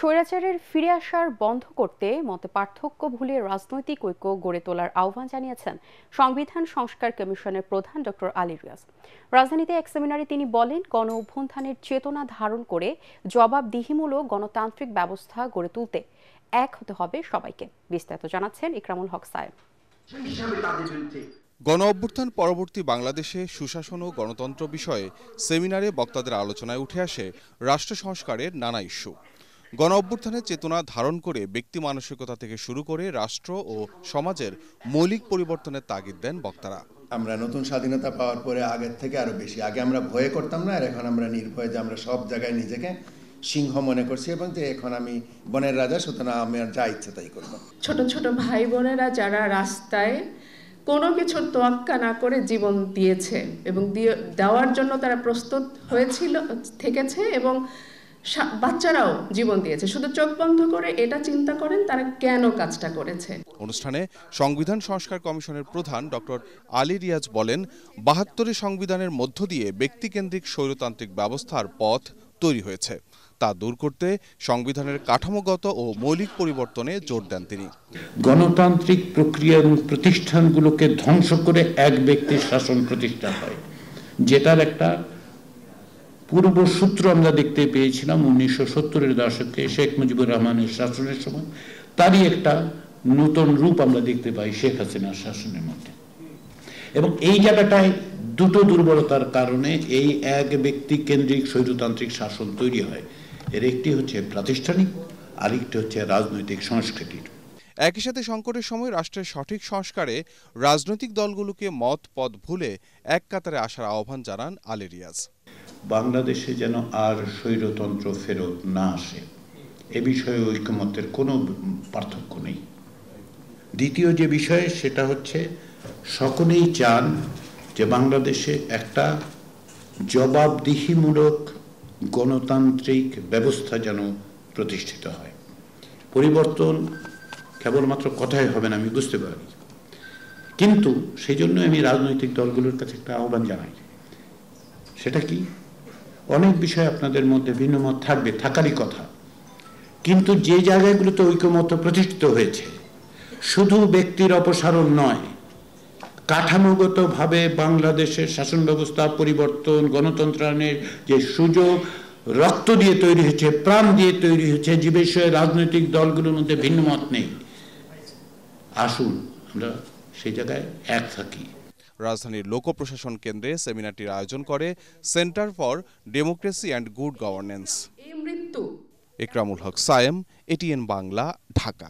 স্বৈরাচারের ফিরে আসার বন্ধ করতে মতপার্থক্য ভুলে রাজনৈতিক ঐক্য গড়ে তোলার আহ্বান জানিয়েছেন সংবিধান সংস্কার কমিশনের প্রধান ডক্টর আলী রিয়াজ। রাজধানীতে এক সেমিনারে তিনি বলেন, গণ অভ্যুত্থানের চেতনা ধারণ করে জবাবদিহিমূলক গণতান্ত্রিক ব্যবস্থা গড়ে তুলতে এক হতে হবে সবাইকে। বিস্তারিত জানাচ্ছেন ইকরামুল হক সায়েম। গণ অভ্যুত্থান পরবর্তী বাংলাদেশে সুশাসন ও গণতন্ত্র বিষয়ে সেমিনারে বক্তাদের আলোচনায় উঠে আসে রাষ্ট্র সংস্কারের নানা ইস্যু। গণ অভ্যুত্থানের চেতনা ধারণ করে ব্যক্তি মানসিকতা থেকে শুরু করে রাষ্ট্র ও সমাজের মৌলিক পরিবর্তনের তাগিদ দেন বক্তারা। আমরা নতুন স্বাধীনতা পাওয়ার পরে আগের থেকে আরো বেশি, আগে আমরা ভয়ে করতাম না, আর এখন আমরা নির্ভয়ে, যে আমরা সব জায়গায় নিজেকে সিংহ মনে করছি এবং যে এখন আমি বনের রাজা, সুতরাং আমি আর যা ইচ্ছা তাই করবো। ছোট ছোট ভাই বোনেরা যারা রাস্তায় কোনো কিছুর তোয়াক্কা না করে জীবন দিয়েছে এবং দেওয়ার জন্য তারা প্রস্তুত থেকেছে এবং বাচ্চারাও জীবন দিয়েছে, শুধু চোখ বন্ধ করে এটা চিন্তা করেন তারা কেন কাজটা করেছে। অনুষ্ঠানে সংবিধান সংস্কার কমিশনের প্রধান ডক্টর আলী রিয়াজ বলেন, ৭২ সংবিধানের মধ্য দিয়ে ব্যক্তিকেন্দ্রিক স্বৈরতান্ত্রিক ব্যবস্থার পথ তৈরি হয়েছে, তা দূর করতে সংবিধানের কাঠামোগত ও মৌলিক পরিবর্তনে জোর দেন তিনি। গণতান্ত্রিক প্রক্রিয়া এবং প্রতিষ্ঠানগুলোকে ধ্বংস করে এক ব্যক্তির শাসন প্রতিষ্ঠা হয়, যেটার একটা পূর্বসূত্র আমরা দেখতে পেয়েছিলাম ১৯৭০-এর দশকে শেখ মুজিবুর রহমানের শাসনের সময়। তারই একটা নতুন রূপ আমরা দেখতে পাই শেখ হাসিনার শাসনের মধ্যে। এবং এই জায়গাটায় দুটো দুর্বলতার কারণে এই এক ব্যক্তি কেন্দ্রিক স্বৈরতান্ত্রিক শাসন তৈরি হয়। এর একটি হচ্ছে প্রাতিষ্ঠানিক, আরেকটি হচ্ছে রাজনৈতিক সংস্কৃতির। একই সাথে সংকটের সময় রাষ্ট্রের সঠিক সংস্কারে রাজনৈতিক দলগুলোকে মত পথ ভুলে এক কাতারে আসার আহ্বান জানান আলী রিয়াজ। বাংলাদেশে যেন আর স্বৈরতন্ত্র ফেরত না আসে, এ বিষয়ে ঐকমত্যের কোনো পার্থক্য নেই। দ্বিতীয় যে বিষয়, সেটা হচ্ছে সকলেই চান যে বাংলাদেশে একটা জবাবদিহিমূলক গণতান্ত্রিক ব্যবস্থা যেন প্রতিষ্ঠিত হয়। পরিবর্তন কেবলমাত্র কথাই হবে না, আমি বুঝতে পারি, কিন্তু সেই জন্য আমি রাজনৈতিক দলগুলোর কাছে একটা আহ্বান জানাই। সেটা কি, অনেক বিষয় আপনাদের মধ্যে ভিন্নমত থাকবে, থাকারই কথা, কিন্তু যে জায়গাগুলোতে ঐকমত্য প্রতিষ্ঠিত হয়েছে, শুধু ব্যক্তির অপসারণ নয়, কাঠামোগতভাবে বাংলাদেশের শাসন ব্যবস্থা পরিবর্তন, গণতন্ত্রায়নের যে সুযোগ রক্ত দিয়ে তৈরি হয়েছে, প্রাণ দিয়ে তৈরি হয়েছে, যে বিষয়ে রাজনৈতিক দলগুলোর মধ্যে ভিন্নমত নেই, আসুন আমরা সেই জায়গায় এক থাকি। রাজধানীর লোক প্রশাসন কেন্দ্রে সেমিনারটির আয়োজন করে Centre for Democracy and Good Governance. Ikramul Haque Sayem, ATN Bangla, Dhaka.